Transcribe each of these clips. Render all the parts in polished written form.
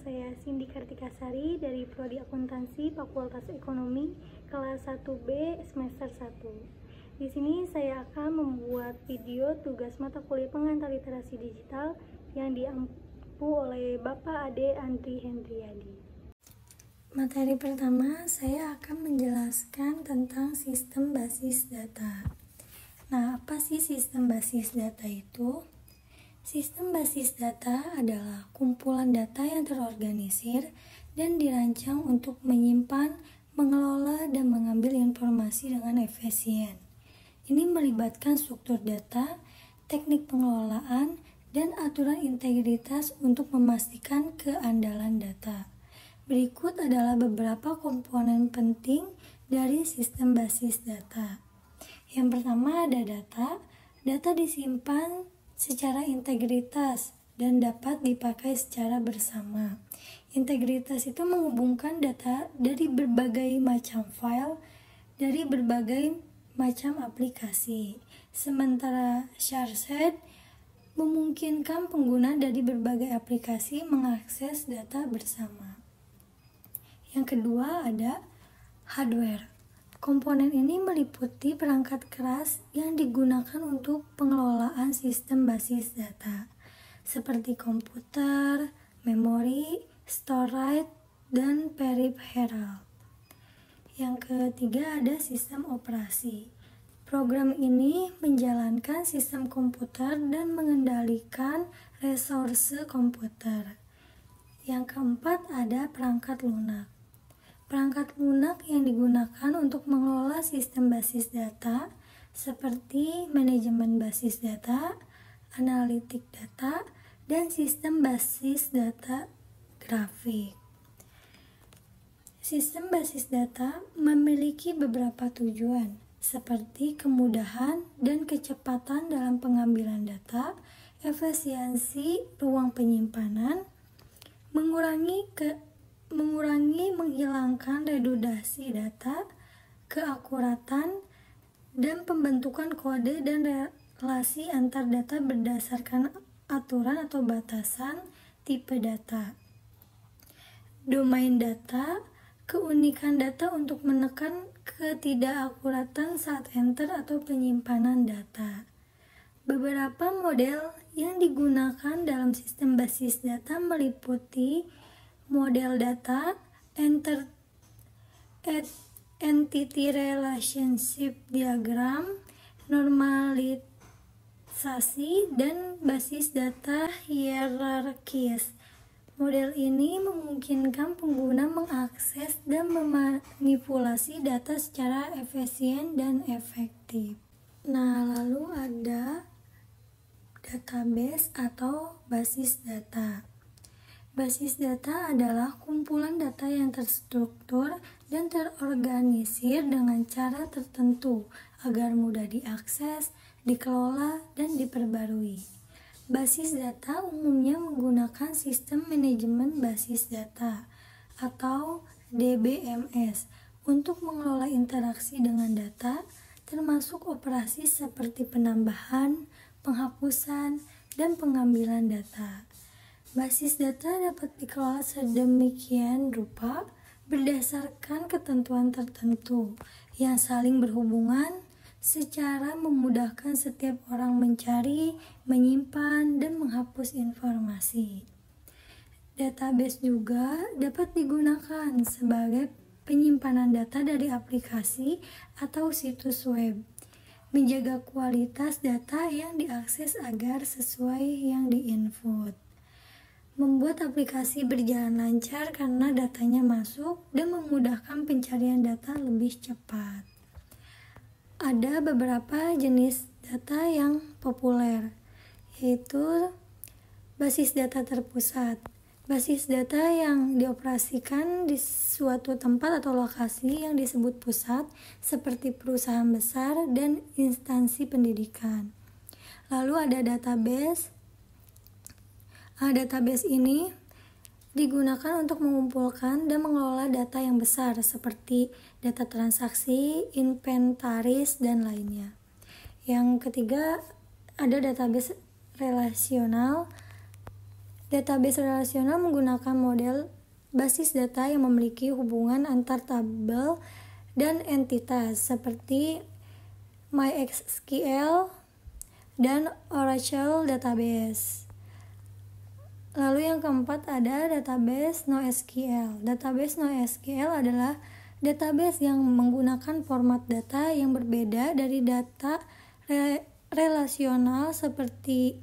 saya Cindy Kartikasari dari Prodi Akuntansi Fakultas Ekonomi kelas 1B semester 1. Di sini saya akan membuat video tugas mata kuliah pengantar literasi digital yang diampu oleh Bapak Ade Andri Hendriadi. Materi pertama, saya akan menjelaskan tentang sistem basis data. Nah, apa sih sistem basis data itu? Sistem basis data adalah kumpulan data yang terorganisir dan dirancang untuk menyimpan, mengelola, dan mengambil informasi dengan efisien. Ini melibatkan struktur data, teknik pengelolaan, dan aturan integritas untuk memastikan keandalan data. Berikut adalah beberapa komponen penting dari sistem basis data. Yang pertama ada data. Data disimpan secara integritas dan dapat dipakai secara bersama. Integritas itu menghubungkan data dari berbagai macam file, dari berbagai macam aplikasi. Sementara shared memungkinkan pengguna dari berbagai aplikasi mengakses data bersama. Yang kedua ada hardware. Komponen ini meliputi perangkat keras yang digunakan untuk pengelolaan sistem basis data, seperti komputer, memori, storage, dan peripheral. Yang ketiga ada sistem operasi. Program ini menjalankan sistem komputer dan mengendalikan resource komputer. Yang keempat ada perangkat lunak. Perangkat lunak yang digunakan untuk mengelola sistem basis data seperti manajemen basis data, analitik data, dan sistem basis data grafik. Sistem basis data memiliki beberapa tujuan seperti kemudahan dan kecepatan dalam pengambilan data, efisiensi ruang penyimpanan, menghilangkan redundasi data, keakuratan, dan pembentukan kode dan relasi antar data berdasarkan aturan atau batasan tipe data. Domain data, keunikan data untuk menekan ketidakakuratan saat enter atau penyimpanan data. Beberapa model yang digunakan dalam sistem basis data meliputi model data, entity relationship diagram, normalisasi, dan basis data hierarkis. Model ini memungkinkan pengguna mengakses dan memanipulasi data secara efisien dan efektif. Nah, lalu ada database atau basis data. Basis data adalah kumpulan data yang terstruktur dan terorganisir dengan cara tertentu agar mudah diakses, dikelola, dan diperbarui. Basis data umumnya menggunakan sistem manajemen basis data atau DBMS untuk mengelola interaksi dengan data, termasuk operasi seperti penambahan, penghapusan, dan pengambilan data. Basis data dapat dikelola sedemikian rupa berdasarkan ketentuan tertentu yang saling berhubungan secara memudahkan setiap orang mencari, menyimpan, dan menghapus informasi. Database juga dapat digunakan sebagai penyimpanan data dari aplikasi atau situs web, menjaga kualitas data yang diakses agar sesuai yang diinput, membuat aplikasi berjalan lancar karena datanya masuk, dan memudahkan pencarian data lebih cepat. Ada beberapa jenis data yang populer, yaitu basis data terpusat. Basis data yang dioperasikan di suatu tempat atau lokasi yang disebut pusat, seperti perusahaan besar dan instansi pendidikan. Lalu ada database. Database ini digunakan untuk mengumpulkan dan mengelola data yang besar seperti data transaksi, inventaris, dan lainnya. Yang ketiga ada database relasional. Database relasional menggunakan model basis data yang memiliki hubungan antar tabel dan entitas seperti MySQL dan Oracle Database. Lalu yang keempat ada database NoSQL. Database NoSQL adalah database yang menggunakan format data yang berbeda dari data relasional seperti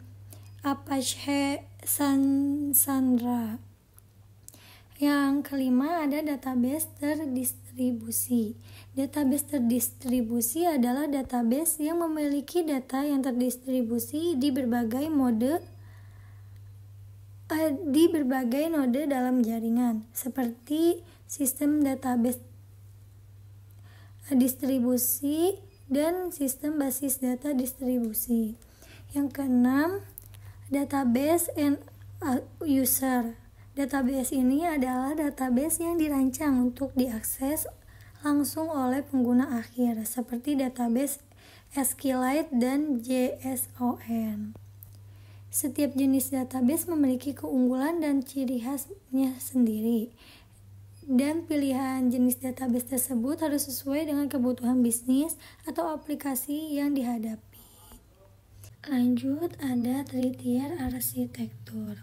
Apache Cassandra. Yang kelima ada database terdistribusi. Database terdistribusi adalah database yang memiliki data yang terdistribusi di berbagai node dalam jaringan, seperti sistem database distribusi dan sistem basis data distribusi. Yang keenam, database and user. Database ini adalah database yang dirancang untuk diakses langsung oleh pengguna akhir, seperti database SQLite dan JSON. Setiap jenis database memiliki keunggulan dan ciri khasnya sendiri, dan pilihan jenis database tersebut harus sesuai dengan kebutuhan bisnis atau aplikasi yang dihadapi. Lanjut, ada three-tier arsitektur.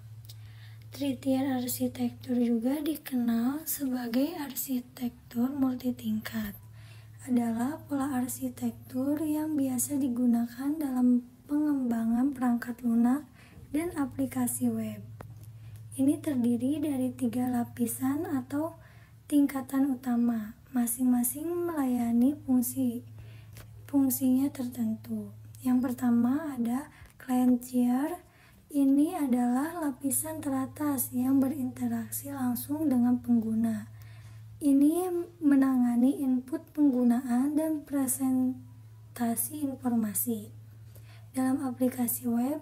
Three-tier arsitektur juga dikenal sebagai arsitektur multitingkat. Adalah pola arsitektur yang biasa digunakan dalam pengembangan perangkat lunak dan aplikasi web. Ini terdiri dari 3 lapisan atau tingkatan utama, masing-masing melayani fungsinya tertentu. Yang pertama ada client tier. Ini adalah lapisan teratas yang berinteraksi langsung dengan pengguna. Ini menangani input penggunaan dan presentasi informasi. Dalam aplikasi web,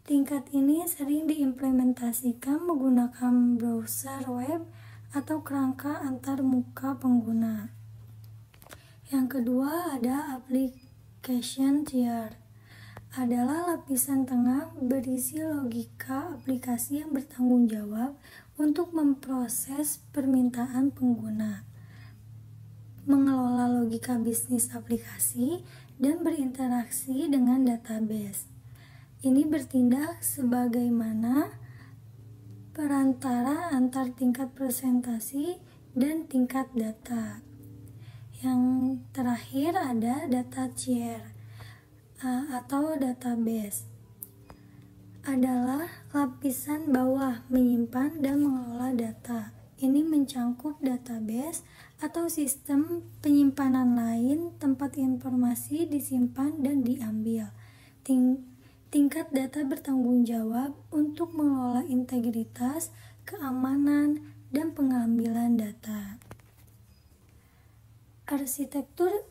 tingkat ini sering diimplementasikan menggunakan browser web atau kerangka antar muka pengguna. Yang kedua ada application tier. Adalah lapisan tengah berisi logika aplikasi yang bertanggung jawab untuk memproses permintaan pengguna, mengelola logika bisnis aplikasi, dan berinteraksi dengan database. Ini bertindak sebagaimana perantara antar tingkat presentasi dan tingkat data. Yang terakhir ada data tier atau database. Adalah lapisan bawah menyimpan dan mengelola data. Ini mencangkup database atau sistem penyimpanan lain tempat informasi disimpan dan diambil. Tingkat data bertanggung jawab untuk mengelola integritas, keamanan, dan pengambilan data. Arsitektur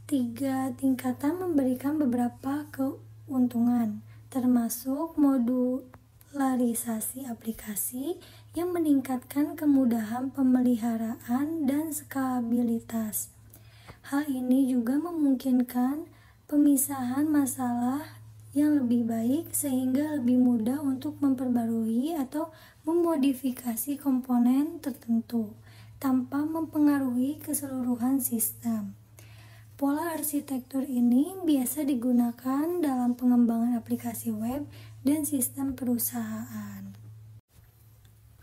3 tingkatan memberikan beberapa keuntungan, termasuk modularisasi aplikasi yang meningkatkan kemudahan pemeliharaan dan skalabilitas. Hal ini juga memungkinkan pemisahan masalah yang lebih baik sehingga lebih mudah untuk memperbarui atau memodifikasi komponen tertentu tanpa mempengaruhi keseluruhan sistem. Pola arsitektur ini biasa digunakan dalam pengembangan aplikasi web dan sistem perusahaan.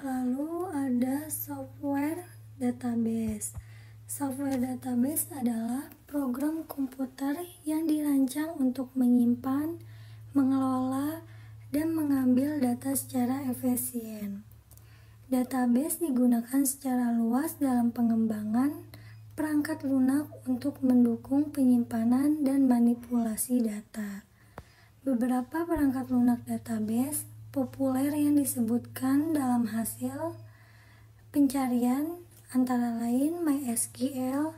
Lalu ada software database. Software database adalah program komputer yang dirancang untuk menyimpan, mengelola, dan mengambil data secara efisien. Database digunakan secara luas dalam pengembangan perangkat lunak untuk mendukung penyimpanan dan manipulasi data. Beberapa perangkat lunak database populer yang disebutkan dalam hasil pencarian antara lain MySQL,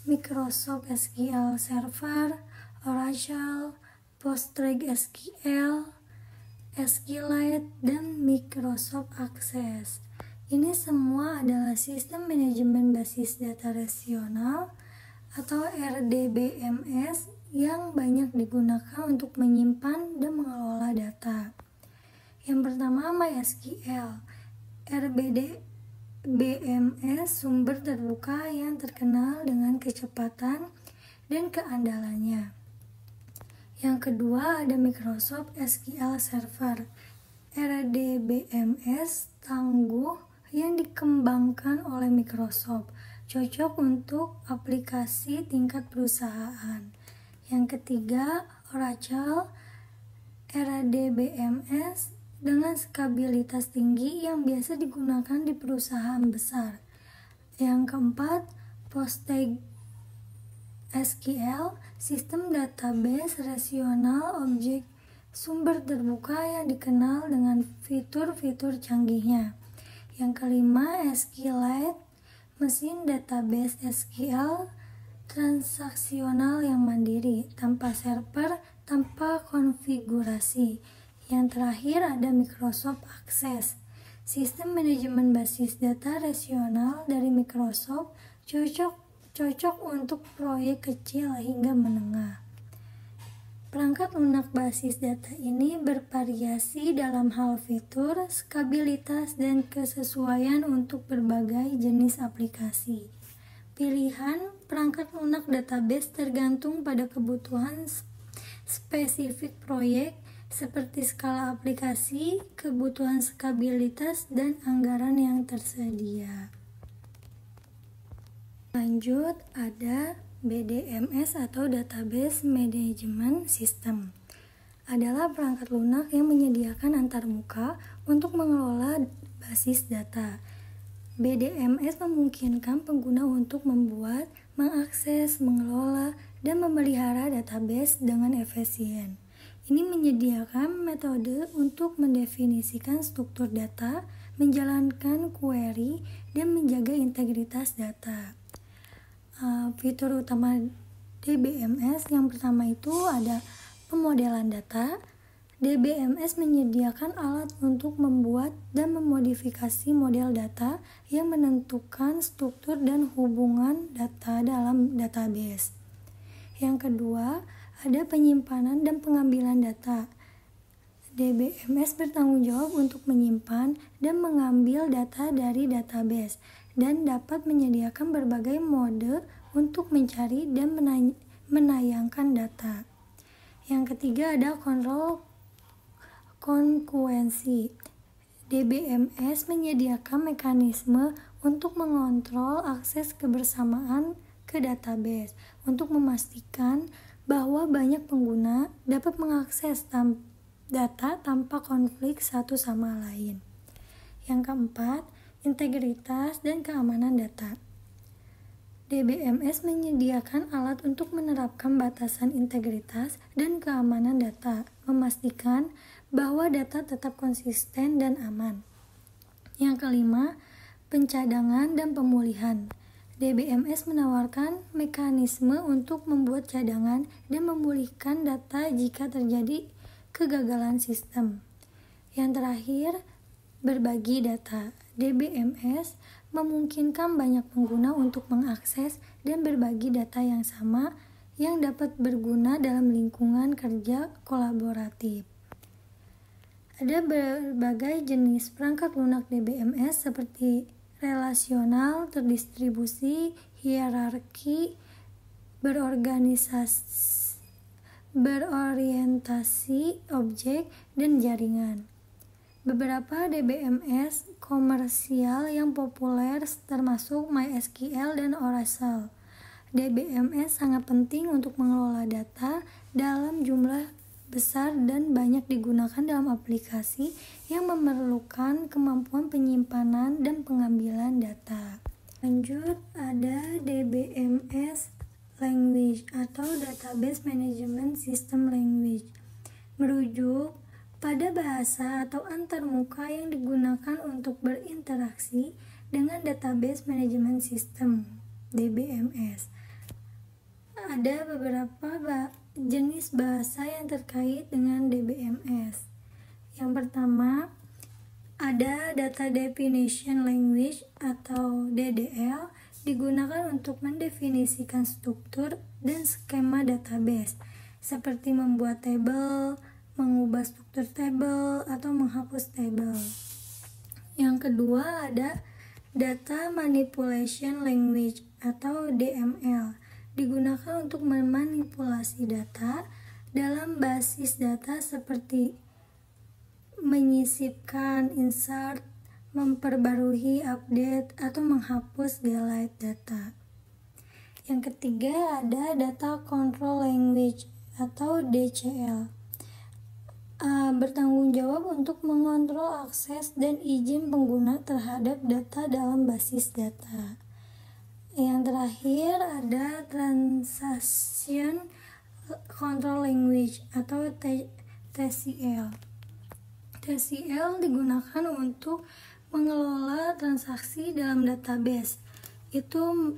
Microsoft SQL Server, Oracle, PostgreSQL, SQLite, dan Microsoft Access. Ini semua adalah sistem manajemen basis data relasional atau RDBMS yang banyak digunakan untuk menyimpan dan mengelola data. Yang pertama MySQL. RDBMS sumber terbuka yang terkenal dengan kecepatan dan keandalannya. Yang kedua ada Microsoft SQL Server. RDBMS tangguh yang dikembangkan oleh Microsoft, cocok untuk aplikasi tingkat perusahaan. Yang ketiga, Oracle RDBMS dengan skabilitas tinggi yang biasa digunakan di perusahaan besar. Yang keempat, PostgreSQL, sistem database relasional objek sumber terbuka yang dikenal dengan fitur-fitur canggihnya. Yang kelima, SQLite, mesin database SQL transaksional yang mandiri, tanpa server, tanpa konfigurasi. Yang terakhir ada Microsoft Access, sistem manajemen basis data relasional dari Microsoft, cocok untuk proyek kecil hingga menengah. Perangkat lunak basis data ini bervariasi dalam hal fitur, skabilitas, dan kesesuaian untuk berbagai jenis aplikasi. Pilihan perangkat lunak database tergantung pada kebutuhan spesifik proyek, seperti skala aplikasi, kebutuhan skabilitas, dan anggaran yang tersedia. Lanjut, ada BDMS atau Database Management System. Adalah perangkat lunak yang menyediakan antarmuka untuk mengelola basis data. BDMS memungkinkan pengguna untuk membuat, mengakses, mengelola, dan memelihara database dengan efisien. Ini menyediakan metode untuk mendefinisikan struktur data, menjalankan query, dan menjaga integritas data. Fitur utama DBMS yang pertama itu ada pemodelan data. DBMS menyediakan alat untuk membuat dan memodifikasi model data yang menentukan struktur dan hubungan data dalam database. Yang kedua, ada penyimpanan dan pengambilan data. DBMS bertanggung jawab untuk menyimpan dan mengambil data dari database dan dapat menyediakan berbagai mode untuk mencari dan menayangkan data. Yang ketiga ada kontrol konkuensi. DBMS menyediakan mekanisme untuk mengontrol akses kebersamaan ke database untuk memastikan bahwa banyak pengguna dapat mengakses data tanpa konflik satu sama lain. Yang keempat, integritas dan keamanan data. DBMS menyediakan alat untuk menerapkan batasan integritas dan keamanan data, memastikan bahwa data tetap konsisten dan aman. Yang kelima, pencadangan dan pemulihan. DBMS menawarkan mekanisme untuk membuat cadangan dan memulihkan data jika terjadi kegagalan sistem. Yang terakhir, berbagi data. DBMS memungkinkan banyak pengguna untuk mengakses dan berbagi data yang sama yang dapat berguna dalam lingkungan kerja kolaboratif. Ada berbagai jenis perangkat lunak DBMS seperti relasional, terdistribusi, hierarki, berorientasi objek, dan jaringan. Beberapa DBMS komersial yang populer termasuk MySQL dan Oracle. DBMS sangat penting untuk mengelola data dalam jumlah besar dan banyak digunakan dalam aplikasi yang memerlukan kemampuan penyimpanan dan pengambilan data. Lanjut, ada DBMS Language atau Database Management System Language. Merujuk pada bahasa atau antarmuka yang digunakan untuk berinteraksi dengan Database Management System DBMS. Ada beberapa jenis bahasa yang terkait dengan DBMS. Yang pertama, ada Data Definition Language atau DDL, digunakan untuk mendefinisikan struktur dan skema database, seperti membuat tabel, mengubah struktur tabel atau menghapus tabel. Yang kedua ada Data Manipulation Language atau DML, digunakan untuk memanipulasi data dalam basis data seperti menyisipkan, insert, memperbarui, update, atau menghapus, delete data. Yang ketiga ada Data Control Language atau DCL, bertanggung jawab untuk mengontrol akses dan izin pengguna terhadap data dalam basis data. Yang terakhir ada Transaction Control Language atau TCL. TCL digunakan untuk mengelola transaksi dalam database. Itu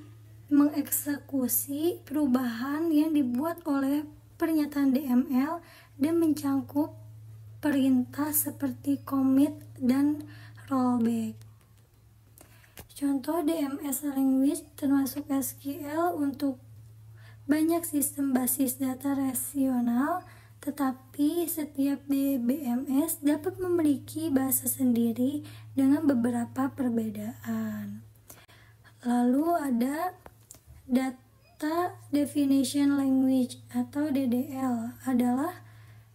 mengeksekusi perubahan yang dibuat oleh pernyataan DML dan mencangkup perintah seperti commit dan rollback. Contoh DMS language termasuk SQL untuk banyak sistem basis data relasional, tetapi setiap DBMS dapat memiliki bahasa sendiri dengan beberapa perbedaan. Lalu ada Data Definition Language atau DDL, adalah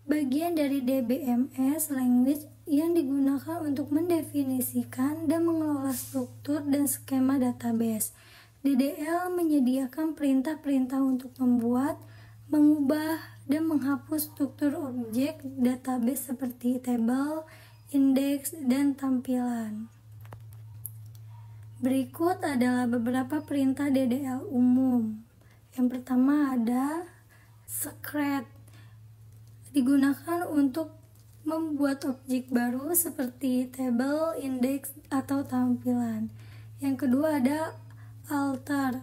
bagian dari DBMS language yang digunakan untuk mendefinisikan dan mengelola struktur dan skema database. DDL menyediakan perintah-perintah untuk membuat, mengubah, dan menghapus struktur objek database seperti tabel, indeks, dan tampilan. Berikut adalah beberapa perintah DDL umum. Yang pertama ada secret, digunakan untuk membuat objek baru seperti tabel, indeks, atau tampilan. Yang kedua ada alter,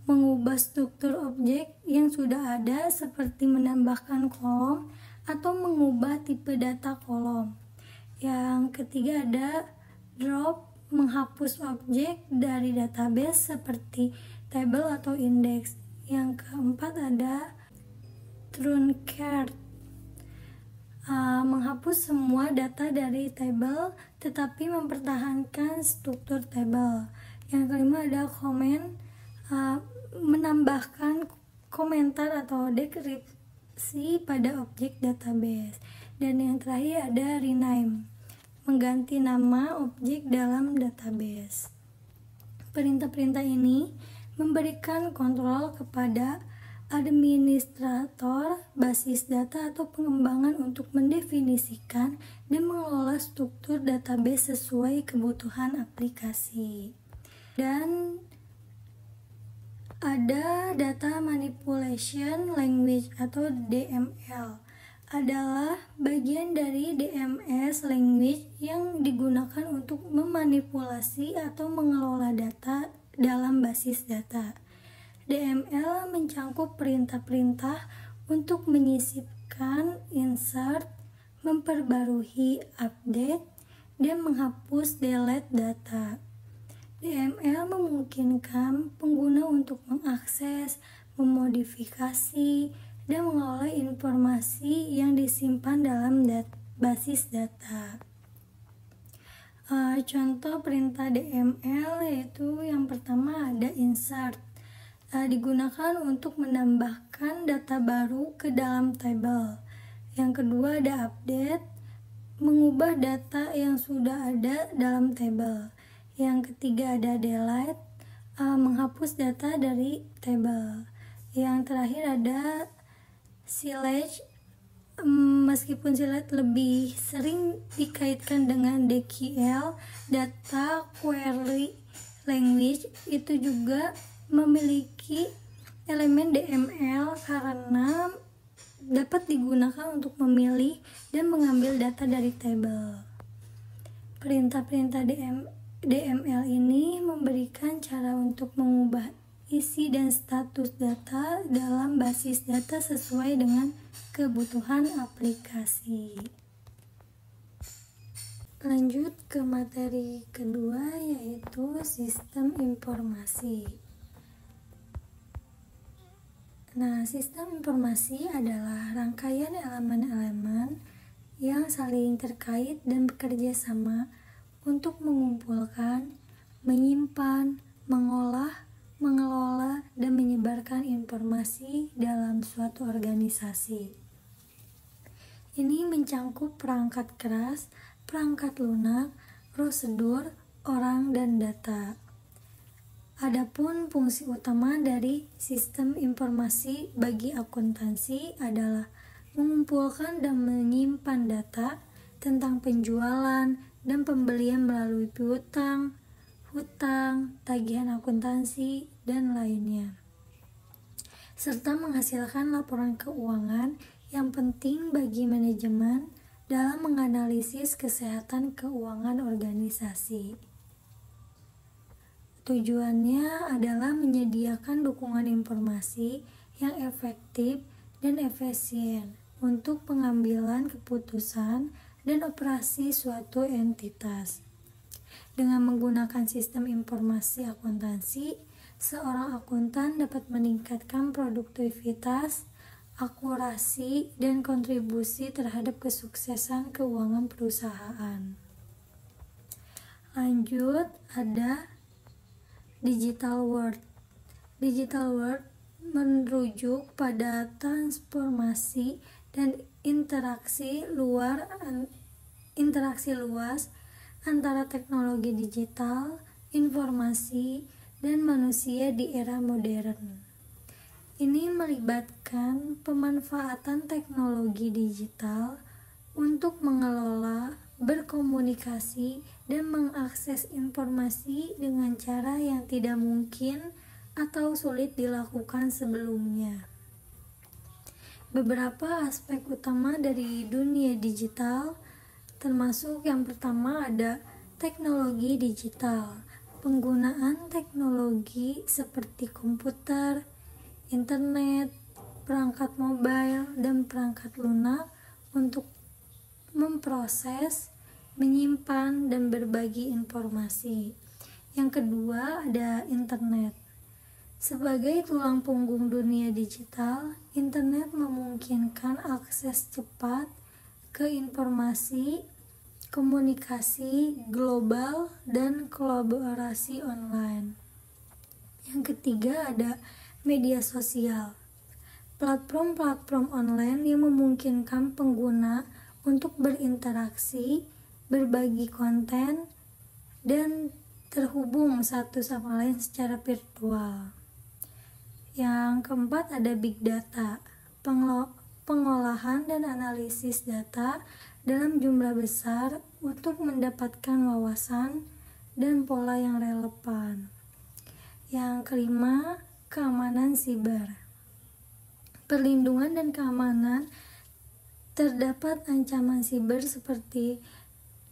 mengubah struktur objek yang sudah ada seperti menambahkan kolom atau mengubah tipe data kolom. Yang ketiga ada drop, menghapus objek dari database seperti tabel atau indeks. Yang keempat ada truncate, menghapus semua data dari tabel tetapi mempertahankan struktur tabel. Yang kelima ada comment, menambahkan komentar atau deskripsi pada objek database. Dan yang terakhir ada rename, mengganti nama objek dalam database. Perintah-perintah ini memberikan kontrol kepada administrator basis data atau pengembangan untuk mendefinisikan dan mengelola struktur database sesuai kebutuhan aplikasi. Dan ada Data Manipulation Language atau DML, adalah bagian dari DMS language yang digunakan untuk memanipulasi atau mengelola data dalam basis data. DML mencangkup perintah-perintah untuk menyisipkan, insert, memperbarui, update, dan menghapus, delete data. DML memungkinkan pengguna untuk mengakses, memodifikasi, dan mengelola informasi yang disimpan dalam basis data. Contoh perintah DML yaitu yang pertama ada insert, digunakan untuk menambahkan data baru ke dalam tabel. Yang kedua ada update, mengubah data yang sudah ada dalam tabel. Yang ketiga ada delete, menghapus data dari tabel. Yang terakhir ada select, meskipun select lebih sering dikaitkan dengan DQL, data query language, itu juga memiliki elemen DML karena dapat digunakan untuk memilih dan mengambil data dari tabel. Perintah-perintah DML ini memberikan cara untuk mengubah isi dan status data dalam basis data sesuai dengan kebutuhan aplikasi. Lanjut ke materi kedua yaitu sistem informasi. Nah, sistem informasi adalah rangkaian elemen-elemen yang saling terkait dan bekerja sama untuk mengumpulkan, menyimpan, mengolah, mengelola, dan menyebarkan informasi dalam suatu organisasi. Ini mencangkup perangkat keras, perangkat lunak, prosedur, orang, dan data. Adapun fungsi utama dari sistem informasi bagi akuntansi adalah mengumpulkan dan menyimpan data tentang penjualan dan pembelian melalui piutang, hutang, tagihan akuntansi, dan lainnya, serta menghasilkan laporan keuangan yang penting bagi manajemen dalam menganalisis kesehatan keuangan organisasi. Tujuannya adalah menyediakan dukungan informasi yang efektif dan efisien untuk pengambilan keputusan dan operasi suatu entitas. Dengan menggunakan sistem informasi akuntansi, seorang akuntan dapat meningkatkan produktivitas, akurasi, dan kontribusi terhadap kesuksesan keuangan perusahaan. Lanjut, ada Digital World. Digital World merujuk pada transformasi dan interaksi luas antara teknologi digital, informasi, dan manusia di era modern. Ini melibatkan pemanfaatan teknologi digital untuk mengelola, berkomunikasi, dan mengakses informasi dengan cara yang tidak mungkin atau sulit dilakukan sebelumnya. Beberapa aspek utama dari dunia digital, termasuk yang pertama ada teknologi digital. Penggunaan teknologi seperti komputer, internet, perangkat mobile, dan perangkat lunak untuk memproses, menyimpan, dan berbagi informasi. Yang kedua ada internet. Sebagai tulang punggung dunia digital, internet memungkinkan akses cepat ke informasi, komunikasi global, dan kolaborasi online. Yang ketiga ada media sosial. Platform-platform online yang memungkinkan pengguna untuk berinteraksi, berbagi konten, dan terhubung satu sama lain secara virtual. Yang keempat ada big data, pengolahan dan analisis data dalam jumlah besar untuk mendapatkan wawasan dan pola yang relevan. Yang kelima, keamanan siber. Perlindungan dan keamanan. Terdapat ancaman siber seperti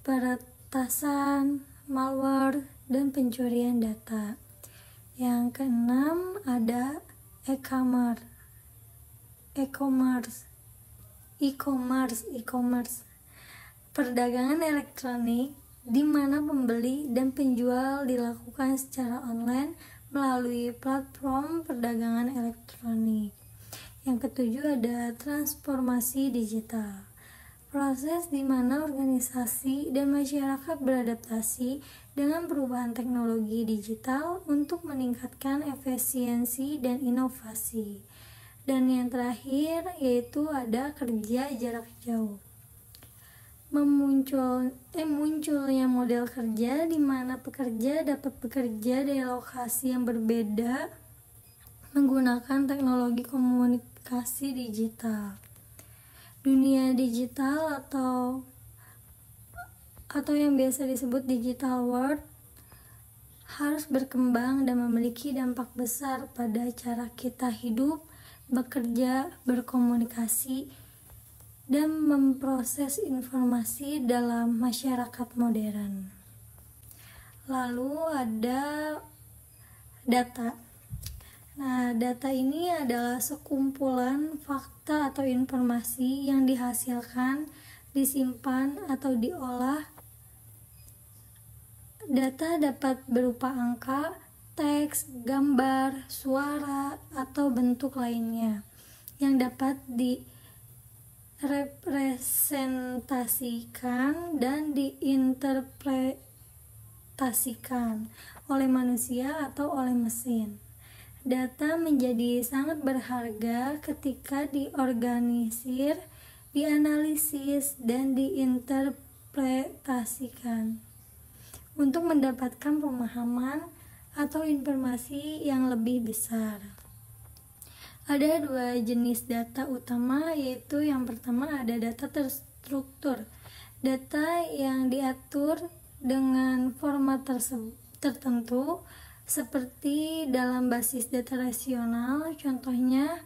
peretasan, malware, dan pencurian data. Yang keenam ada e-commerce. Perdagangan elektronik di mana pembeli dan penjual dilakukan secara online melalui platform perdagangan elektronik. Yang ketujuh ada transformasi digital. Proses di mana organisasi dan masyarakat beradaptasi dengan perubahan teknologi digital untuk meningkatkan efisiensi dan inovasi. Dan yang terakhir yaitu ada kerja jarak jauh. Munculnya model kerja di mana pekerja dapat bekerja dari lokasi yang berbeda menggunakan teknologi komunikasi digital. Dunia digital atau yang biasa disebut digital world harus berkembang dan memiliki dampak besar pada cara kita hidup, bekerja, berkomunikasi, dan memproses informasi dalam masyarakat modern. Lalu ada data. Nah, data ini adalah sekumpulan fakta atau informasi yang dihasilkan, disimpan, atau diolah. Data dapat berupa angka, teks, gambar, suara, atau bentuk lainnya yang dapat direpresentasikan dan diinterpretasikan oleh manusia atau oleh mesin. Data menjadi sangat berharga ketika diorganisir, dianalisis, dan diinterpretasikan untuk mendapatkan pemahaman atau informasi yang lebih besar. Ada dua jenis data utama, yaitu yang pertama ada data terstruktur, data yang diatur dengan format tertentu seperti dalam basis data rasional. Contohnya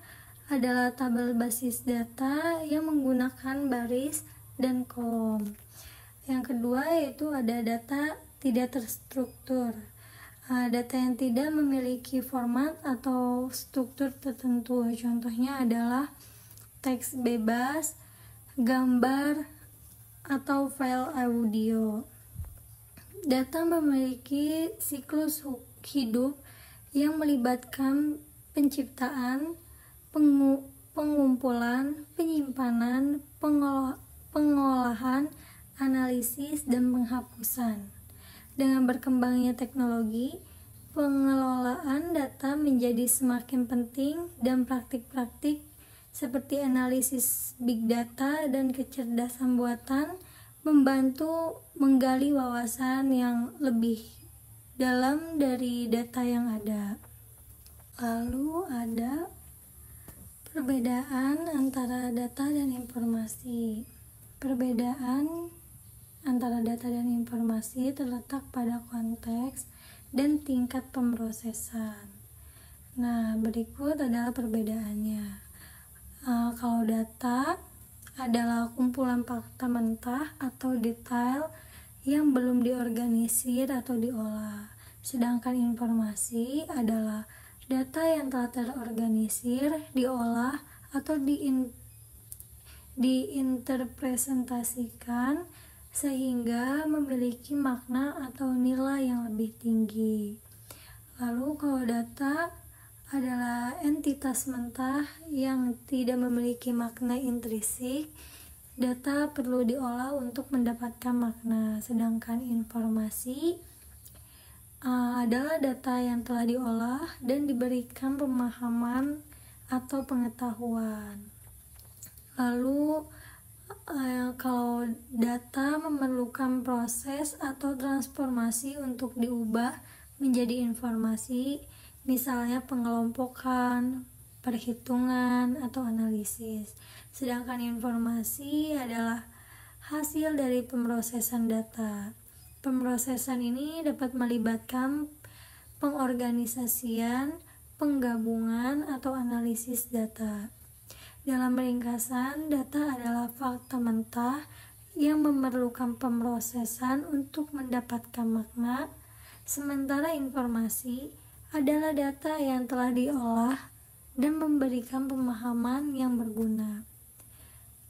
adalah tabel basis data yang menggunakan baris dan kolom. Yang kedua yaitu ada data tidak terstruktur, data yang tidak memiliki format atau struktur tertentu. Contohnya adalah teks bebas, gambar, atau file audio. Data memiliki siklus hidup yang melibatkan penciptaan, pengumpulan, penyimpanan, pengolahan, analisis, dan penghapusan. Dengan berkembangnya teknologi, pengelolaan data menjadi semakin penting dan praktik-praktik seperti analisis big data dan kecerdasan buatan membantu menggali wawasan yang lebih dalam dari data yang ada. Lalu ada perbedaan antara data dan informasi. Perbedaan antara data dan informasi terletak pada konteks dan tingkat pemrosesan. Nah, berikut adalah perbedaannya. Kalau data adalah kumpulan fakta mentah atau detail yang belum diorganisir atau diolah. Sedangkan informasi adalah data yang telah terorganisir, diolah, atau diinterpretasikan sehingga memiliki makna atau nilai yang lebih tinggi. Lalu kalau data adalah entitas mentah yang tidak memiliki makna intrinsik, data perlu diolah untuk mendapatkan makna. Sedangkan informasi adalah data yang telah diolah dan diberikan pemahaman atau pengetahuan. Lalu kalau data memerlukan proses atau transformasi untuk diubah menjadi informasi, misalnya pengelompokan, perhitungan, atau analisis. Sedangkan informasi adalah hasil dari pemrosesan data. Pemrosesan ini dapat melibatkan pengorganisasian, penggabungan, atau analisis data. Dalam ringkasan, data adalah fakta mentah yang memerlukan pemrosesan untuk mendapatkan makna, sementara informasi adalah data yang telah diolah dan memberikan pemahaman yang berguna.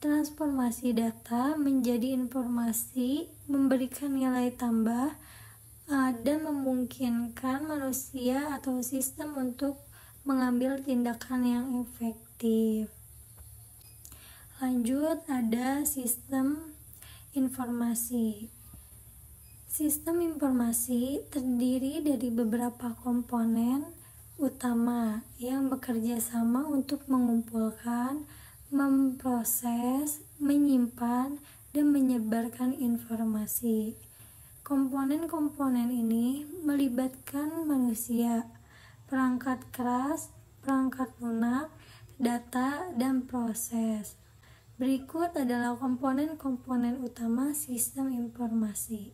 Transformasi data menjadi informasi memberikan nilai tambah dan memungkinkan manusia atau sistem untuk mengambil tindakan yang efektif. Lanjut, ada sistem informasi. Sistem informasi terdiri dari beberapa komponen utama yang bekerja sama untuk mengumpulkan, memproses, menyimpan, dan menyebarkan informasi. Komponen-komponen ini melibatkan manusia, perangkat keras, perangkat lunak, data, dan proses. Berikut adalah komponen-komponen utama sistem informasi.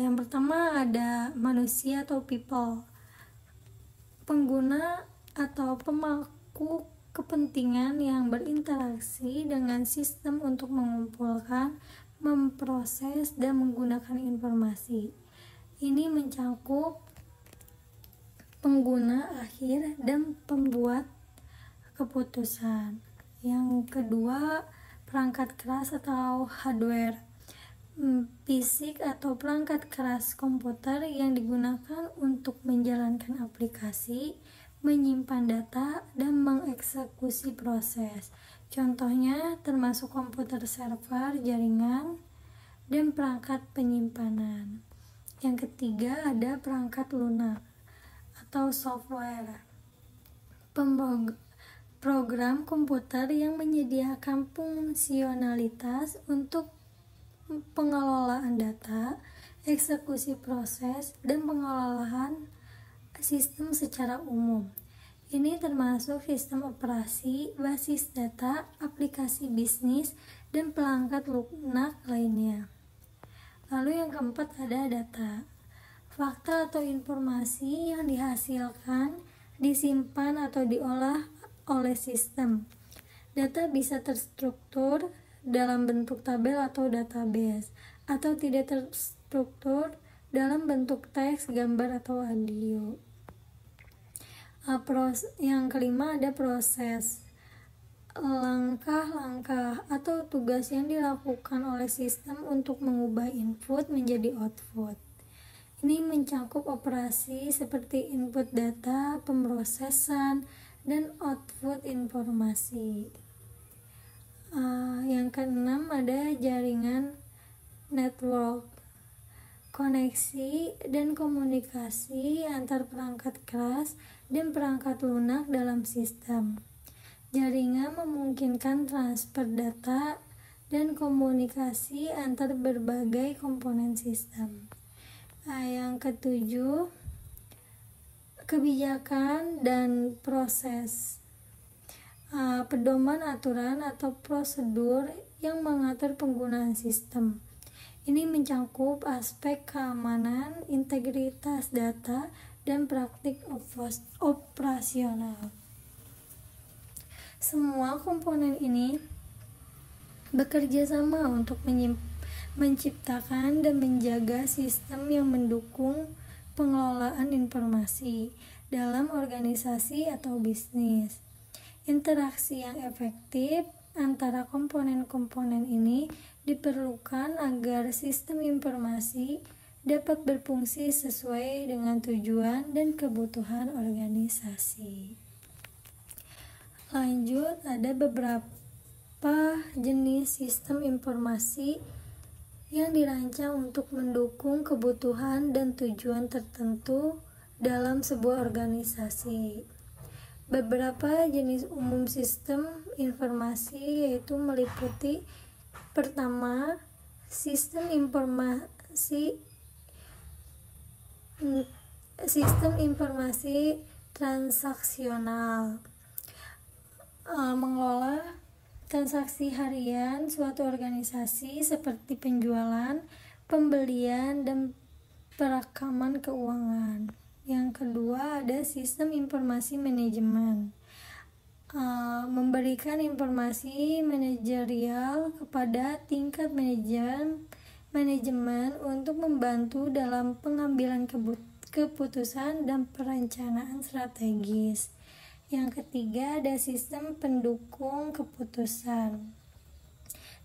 Yang pertama ada manusia atau people, pengguna atau pemangku kepentingan yang berinteraksi dengan sistem untuk mengumpulkan, memproses, dan menggunakan informasi. Ini mencakup pengguna akhir dan pembuat keputusan. Yang kedua, perangkat keras atau hardware. fisik atau perangkat keras komputer yang digunakan untuk menjalankan aplikasi, menyimpan data, dan mengeksekusi proses. Contohnya termasuk komputer server, jaringan, dan perangkat penyimpanan. Yang ketiga ada perangkat lunak atau software. Program komputer yang menyediakan fungsionalitas untuk pengelolaan data, eksekusi proses, dan pengelolaan sistem secara umum. Ini termasuk sistem operasi, basis data, aplikasi bisnis, dan perangkat lunak lainnya. Lalu yang keempat ada data. Fakta atau informasi yang dihasilkan, disimpan, atau diolah oleh sistem. Data bisa terstruktur dalam bentuk tabel atau database, atau tidak terstruktur dalam bentuk teks, gambar, atau audio. Yang kelima ada proses. Langkah-langkah atau tugas yang dilakukan oleh sistem untuk mengubah input menjadi output. Ini mencakup operasi seperti input data, pemrosesan, dan output informasi. Yang keenam ada jaringan network, koneksi dan komunikasi antar perangkat keras dan perangkat lunak dalam sistem. Jaringan memungkinkan transfer data dan komunikasi antar berbagai komponen sistem. Yang ketujuh, kebijakan dan proses. Pedoman aturan atau prosedur yang mengatur penggunaan sistem. Ini mencakup aspek keamanan, integritas data, dan praktik operasional. Semua komponen ini bekerja sama untuk menciptakan dan menjaga sistem yang mendukung pengelolaan informasi dalam organisasi atau bisnis. Interaksi yang efektif antara komponen-komponen ini diperlukan agar sistem informasi dapat berfungsi sesuai dengan tujuan dan kebutuhan organisasi. Lanjut, ada beberapa jenis sistem informasi yang dirancang untuk mendukung kebutuhan dan tujuan tertentu dalam sebuah organisasi. Beberapa jenis umum sistem informasi yaitu meliputi: pertama, sistem informasi transaksional, mengelola transaksi harian suatu organisasi seperti penjualan, pembelian, dan perakaman keuangan. Yang kedua ada sistem informasi manajemen, memberikan informasi manajerial kepada tingkat manajemen untuk membantu dalam pengambilan keputusan dan perencanaan strategis. Yang ketiga ada sistem pendukung keputusan,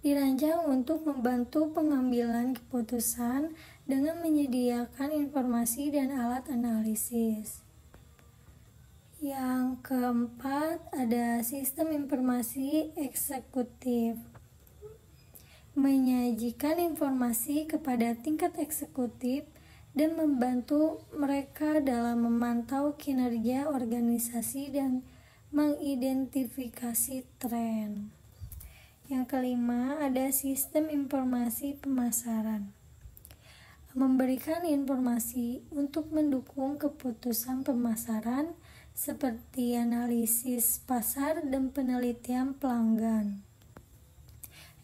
dirancang untuk membantu pengambilan keputusan dengan menyediakan informasi dan alat analisis. Yang keempat ada sistem informasi eksekutif, menyajikan informasi kepada tingkat eksekutif dan membantu mereka dalam memantau kinerja organisasi dan mengidentifikasi tren. Yang kelima ada sistem informasi pemasaran, memberikan informasi untuk mendukung keputusan pemasaran seperti analisis pasar dan penelitian pelanggan.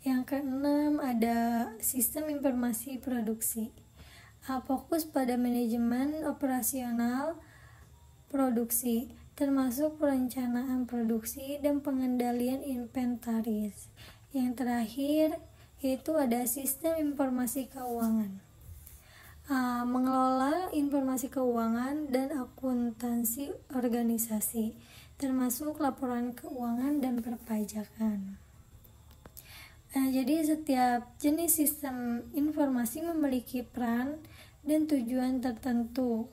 Yang keenam ada sistem informasi produksi, fokus pada manajemen operasional produksi, termasuk perencanaan produksi dan pengendalian inventaris. Yang terakhir yaitu ada sistem informasi keuangan, mengelola informasi keuangan dan akuntansi organisasi, termasuk laporan keuangan dan perpajakan. Jadi setiap jenis sistem informasi memiliki peran dan tujuan tertentu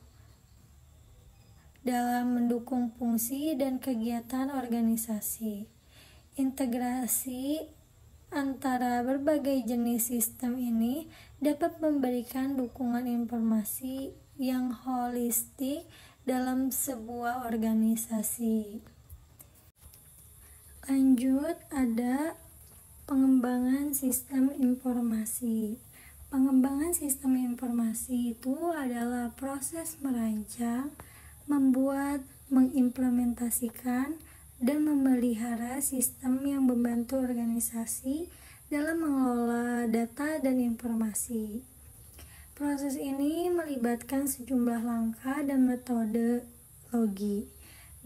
dalam mendukung fungsi dan kegiatan organisasi. Integrasi antara berbagai jenis sistem ini dapat memberikan dukungan informasi yang holistik dalam sebuah organisasi. Lanjut, ada pengembangan sistem informasi. Pengembangan sistem informasi itu adalah proses merancang, membuat, mengimplementasikan, dan memelihara sistem yang membantu organisasi dalam mengelola data dan informasi. Proses ini melibatkan sejumlah langkah dan metodologi.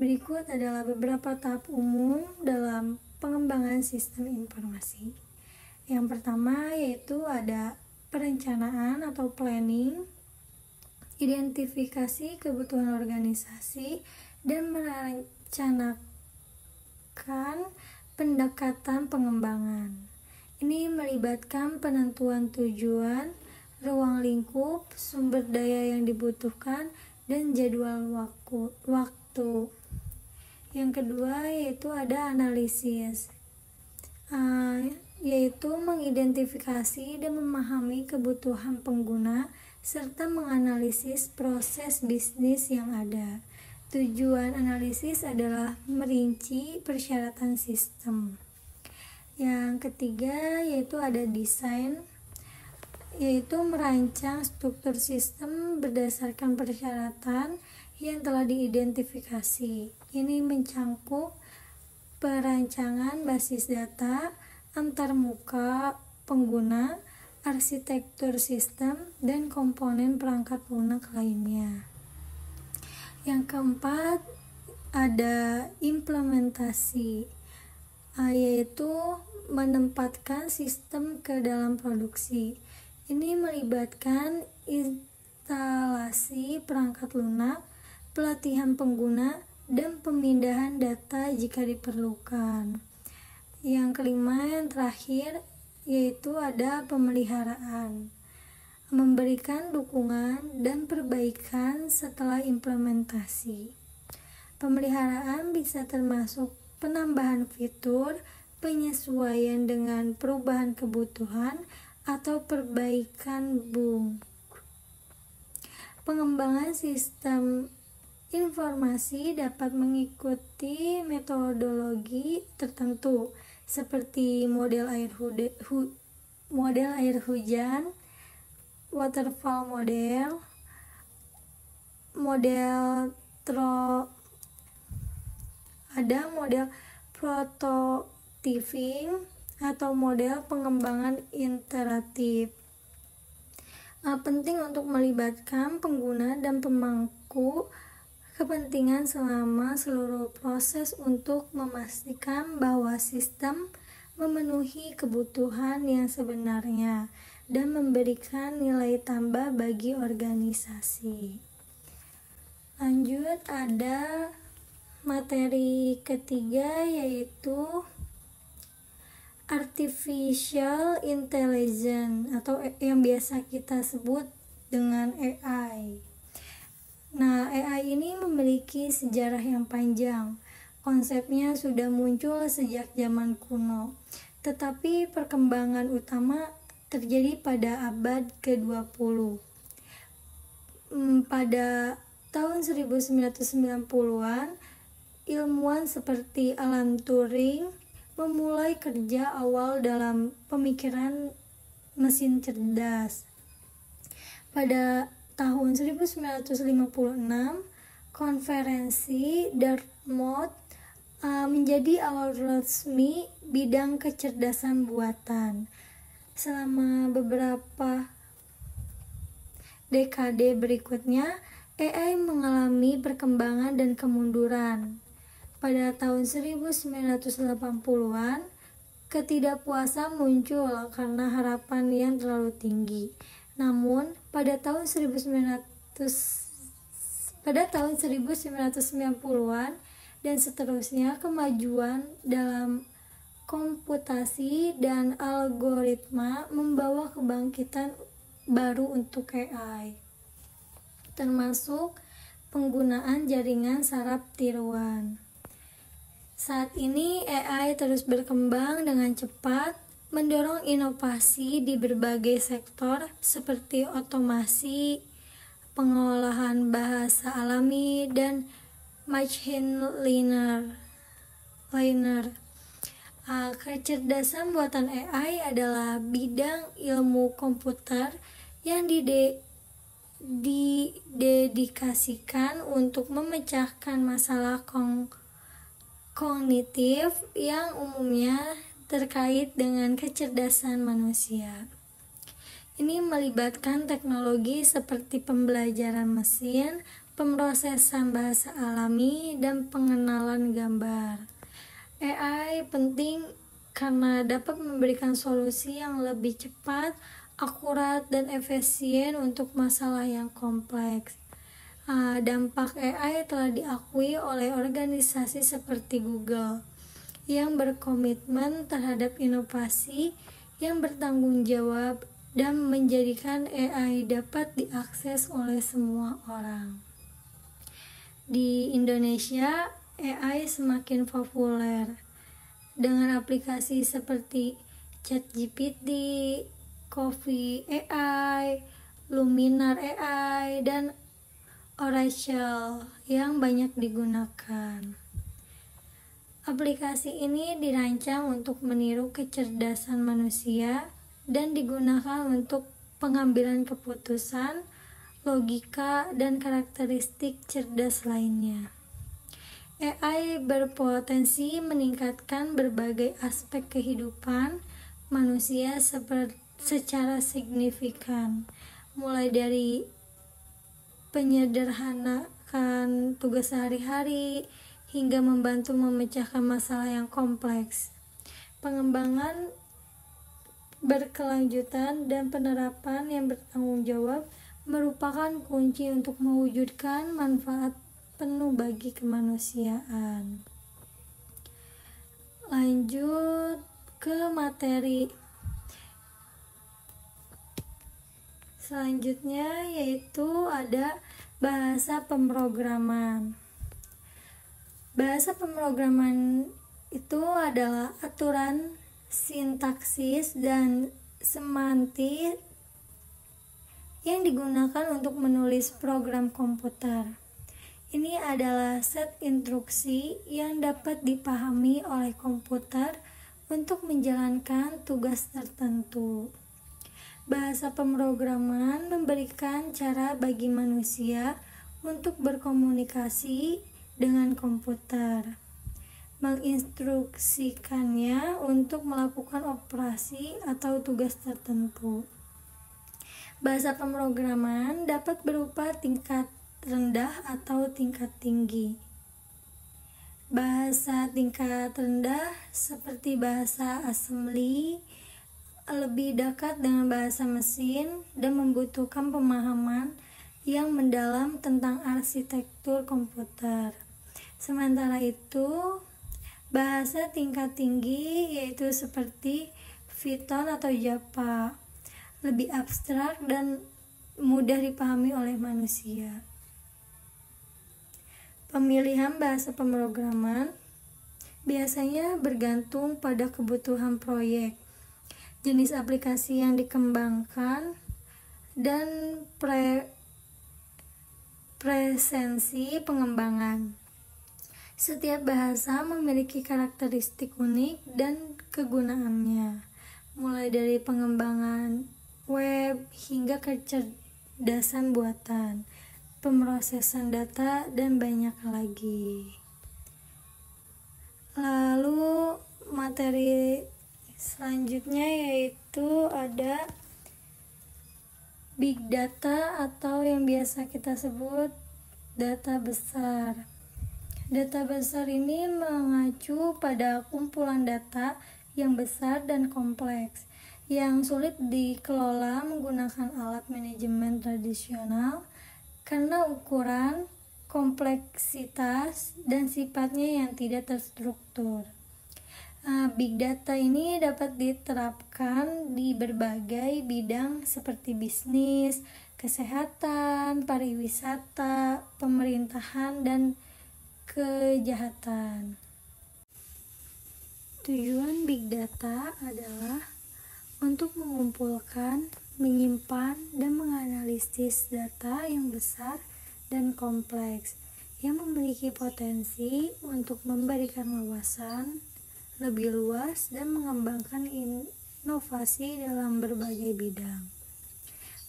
Berikut adalah beberapa tahap umum dalam pengembangan sistem informasi. Yang pertama yaitu ada perencanaan atau planning, identifikasi kebutuhan organisasi, dan merencanakan pendekatan pengembangan. Ini melibatkan penentuan tujuan, ruang lingkup, sumber daya yang dibutuhkan, dan jadwal waktu. Yang kedua yaitu ada analisis, yaitu mengidentifikasi dan memahami kebutuhan pengguna serta menganalisis proses bisnis yang ada. Tujuan analisis adalah merinci persyaratan sistem. Yang ketiga yaitu ada desain, yaitu merancang struktur sistem berdasarkan persyaratan yang telah diidentifikasi. Ini mencangkup perancangan basis data, antarmuka pengguna, arsitektur sistem, dan komponen perangkat lunak lainnya. Yang keempat ada implementasi, yaitu menempatkan sistem ke dalam produksi. Ini melibatkan instalasi perangkat lunak, pelatihan pengguna, dan pemindahan data jika diperlukan. Yang kelima, yang terakhir, yaitu ada pemeliharaan, memberikan dukungan dan perbaikan setelah implementasi. Pemeliharaan bisa termasuk penambahan fitur, penyesuaian dengan perubahan kebutuhan, atau perbaikan bug. Pengembangan sistem informasi dapat mengikuti metodologi tertentu seperti model air hujan, waterfall model, model prototyping, atau model pengembangan iteratif. Penting untuk melibatkan pengguna dan pemangku kepentingan selama seluruh proses untuk memastikan bahwa sistem memenuhi kebutuhan yang sebenarnya dan memberikan nilai tambah bagi organisasi. Lanjut, ada materi ketiga yaitu artificial intelligence atau yang biasa kita sebut dengan AI. Nah, AI ini memiliki sejarah yang panjang. Konsepnya sudah muncul sejak zaman kuno, tetapi perkembangan utama terjadi pada abad ke-20. Pada tahun 1990-an, ilmuwan seperti Alan Turing memulai kerja awal dalam pemikiran mesin cerdas. Pada tahun 1956, konferensi Dartmouth menjadi awal resmi bidang kecerdasan buatan. Selama beberapa dekade berikutnya, AI mengalami perkembangan dan kemunduran. Pada tahun 1980-an, ketidakpuasan muncul karena harapan yang terlalu tinggi. Namun, pada tahun 1990-an dan seterusnya, kemajuan dalam komputasi dan algoritma membawa kebangkitan baru untuk AI, termasuk penggunaan jaringan saraf tiruan. Saat ini AI terus berkembang dengan cepat, mendorong inovasi di berbagai sektor seperti otomasi, pengolahan bahasa alami, dan machine learner. Kecerdasan buatan AI adalah bidang ilmu komputer yang didedikasikan untuk memecahkan masalah kognitif yang umumnya terkait dengan kecerdasan manusia. Ini melibatkan teknologi seperti pembelajaran mesin, pemrosesan bahasa alami, dan pengenalan gambar. AI penting karena dapat memberikan solusi yang lebih cepat, akurat, dan efisien untuk masalah yang kompleks. Dampak AI telah diakui oleh organisasi seperti Google yang berkomitmen terhadap inovasi yang bertanggung jawab dan menjadikan AI dapat diakses oleh semua orang. Di Indonesia, AI semakin populer dengan aplikasi seperti ChatGPT, Coffee AI, Luminar AI, dan Oracle yang banyak digunakan. Aplikasi ini dirancang untuk meniru kecerdasan manusia dan digunakan untuk pengambilan keputusan, logika, dan karakteristik cerdas lainnya. AI berpotensi meningkatkan berbagai aspek kehidupan manusia secara signifikan, mulai dari penyederhanakan tugas sehari-hari hingga membantu memecahkan masalah yang kompleks. Pengembangan berkelanjutan dan penerapan yang bertanggung jawab merupakan kunci untuk mewujudkan manfaat penuh bagi kemanusiaan. Lanjut ke materi selanjutnya, yaitu ada bahasa pemrograman. Bahasa pemrograman itu adalah aturan sintaksis dan semantik yang digunakan untuk menulis program komputer. Ini adalah set instruksi yang dapat dipahami oleh komputer untuk menjalankan tugas tertentu. Bahasa pemrograman memberikan cara bagi manusia untuk berkomunikasi dengan komputer, menginstruksikannya untuk melakukan operasi atau tugas tertentu. Bahasa pemrograman dapat berupa tingkat rendah atau tingkat tinggi. Bahasa tingkat rendah seperti bahasa assembly lebih dekat dengan bahasa mesin dan membutuhkan pemahaman yang mendalam tentang arsitektur komputer. Sementara itu, bahasa tingkat tinggi yaitu seperti Python atau Java, lebih abstrak dan mudah dipahami oleh manusia. Pemilihan bahasa pemrograman biasanya bergantung pada kebutuhan proyek, jenis aplikasi yang dikembangkan, dan presensi pengembangan. Setiap bahasa memiliki karakteristik unik dan kegunaannya, mulai dari pengembangan web hingga kecerdasan buatan, pemrosesan data, dan banyak lagi. Lalu materi selanjutnya yaitu ada big data atau yang biasa kita sebut data besar. Data besar ini mengacu pada kumpulan data yang besar dan kompleks yang sulit dikelola menggunakan alat manajemen tradisional karena ukuran, kompleksitas, dan sifatnya yang tidak terstruktur. Big data ini dapat diterapkan di berbagai bidang seperti bisnis, kesehatan, pariwisata, pemerintahan, dan kejahatan. Tujuan big data adalah untuk mengumpulkan, menyimpan, dan menganalisis data yang besar dan kompleks yang memiliki potensi untuk memberikan wawasan lebih luas dan mengembangkan inovasi dalam berbagai bidang.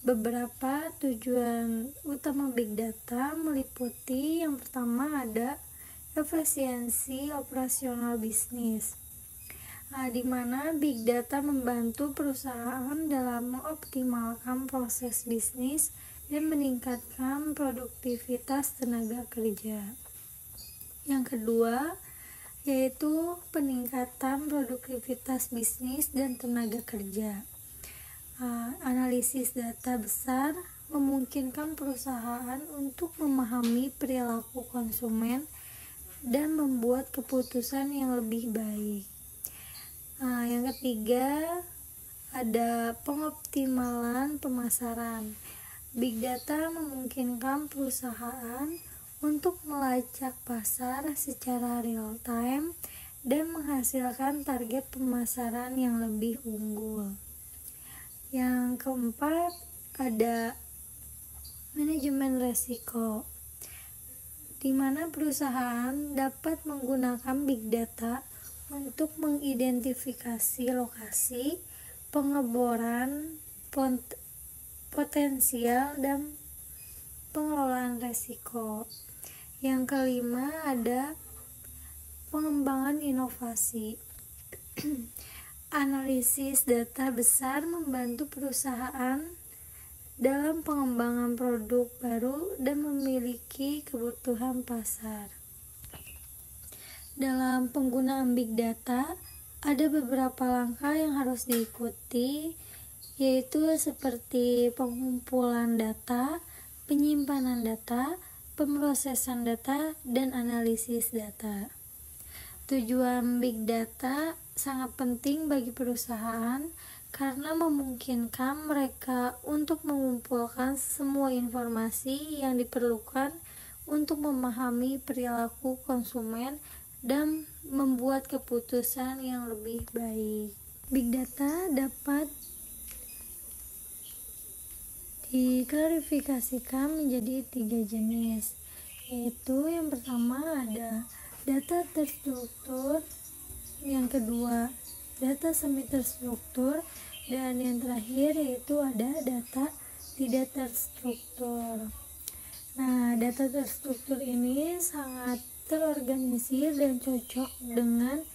Beberapa tujuan utama big data meliputi yang pertama ada efisiensi operasional bisnis, di mana big data membantu perusahaan dalam mengoptimalkan proses bisnis dan meningkatkan produktivitas tenaga kerja. Yang kedua yaitu peningkatan produktivitas bisnis dan tenaga kerja. Analisis data besar memungkinkan perusahaan untuk memahami perilaku konsumen dan membuat keputusan yang lebih baik. Yang ketiga ada pengoptimalan pemasaran. Big data memungkinkan perusahaan untuk melacak pasar secara real time dan menghasilkan target pemasaran yang lebih unggul. Yang keempat ada manajemen resiko, di mana perusahaan dapat menggunakan big data untuk mengidentifikasi lokasi pengeboran potensial dan pengelolaan resiko. Yang kelima ada pengembangan inovasi. Analisis data besar membantu perusahaan dalam pengembangan produk baru dan memiliki kebutuhan pasar. Dalam penggunaan big data, ada beberapa langkah yang harus diikuti, yaitu seperti pengumpulan data, penyimpanan data, pemrosesan data, dan analisis data. Tujuan big data sangat penting bagi perusahaan karena memungkinkan mereka untuk mengumpulkan semua informasi yang diperlukan untuk memahami perilaku konsumen dan membuat keputusan yang lebih baik. Big data dapat diklarifikasikan menjadi 3 jenis, yaitu yang pertama ada data terstruktur, yang kedua data semi terstruktur, dan yang terakhir yaitu ada data tidak terstruktur. Data terstruktur ini sangat terorganisir dan cocok dengan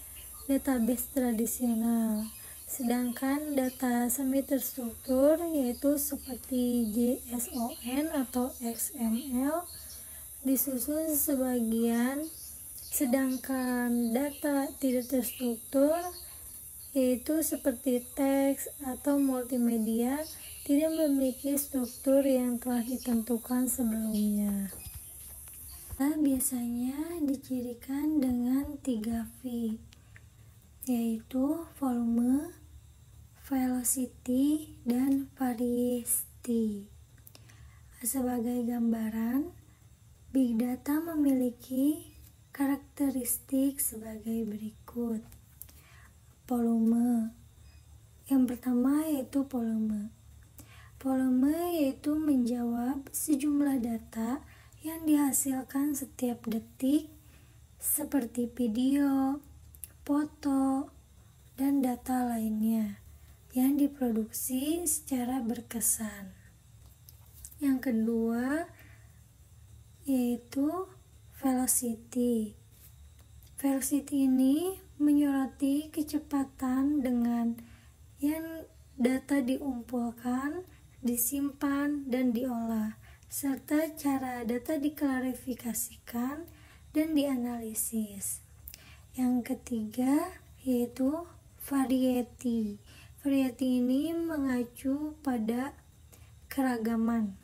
database tradisional. Sedangkan data semi terstruktur yaitu seperti JSON atau XML disusun sebagian, sedangkan data tidak terstruktur yaitu seperti teks atau multimedia tidak memiliki struktur yang telah ditentukan sebelumnya. Biasanya dicirikan dengan 3V, yaitu volume, velocity, dan variety. Sebagai gambaran, big data memiliki karakteristik sebagai berikut. Volume. Yang pertama yaitu volume. Volume yaitu menjawab sejumlah data yang dihasilkan setiap detik seperti video, foto, dan data lainnya yang diproduksi secara berkesan. Yang kedua yaitu velocity. Velocity ini menyoroti kecepatan dengan yang data diumpulkan, disimpan, dan diolah, serta cara data diklarifikasikan dan dianalisis. Yang ketiga yaitu variety. Variety ini mengacu pada keragaman.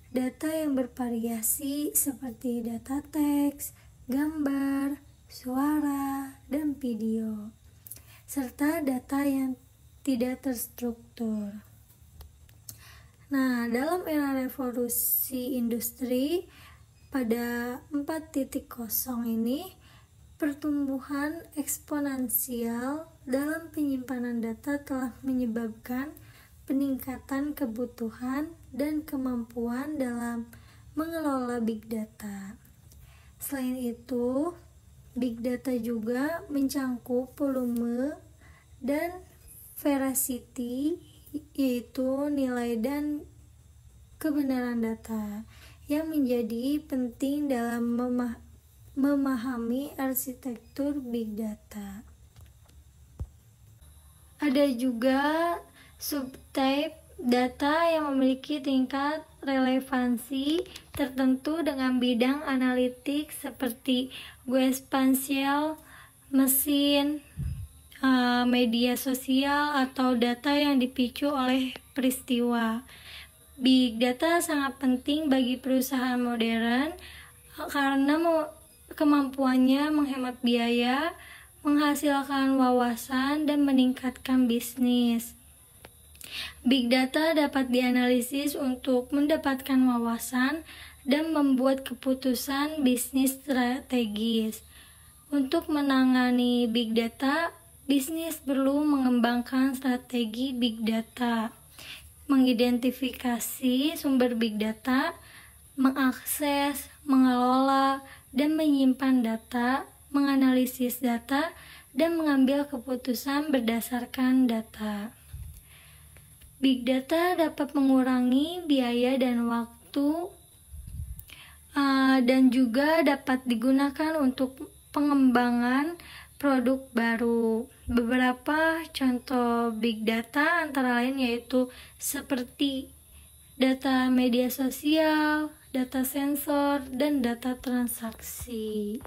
Data yang bervariasi seperti data teks, gambar, suara, dan video. serta data yang tidak terstruktur. Nah, dalam era revolusi industri pada 4.0 ini, pertumbuhan eksponensial dalam penyimpanan data telah menyebabkan peningkatan kebutuhan dan kemampuan dalam mengelola big data. Selain itu, big data juga mencangkup volume dan veracity, yaitu nilai dan kebenaran data, yang menjadi penting dalam memahami arsitektur big data. Ada juga subtype data yang memiliki tingkat relevansi tertentu dengan bidang analitik seperti geospasial, mesin, media sosial, atau data yang dipicu oleh peristiwa. Big data sangat penting bagi perusahaan modern karena kemampuannya menghemat biaya, menghasilkan wawasan, dan meningkatkan bisnis. Big data dapat dianalisis untuk mendapatkan wawasan dan membuat keputusan bisnis strategis. Untuk menangani big data, bisnis perlu mengembangkan strategi big data, mengidentifikasi sumber big data, mengakses, mengelola, dan menyimpan data, menganalisis data, dan mengambil keputusan berdasarkan data. Big data dapat mengurangi biaya dan waktu, dan juga dapat digunakan untuk pengembangan produk baru. Beberapa contoh big data antara lain yaitu seperti data media sosial, data sensor, dan data transaksi.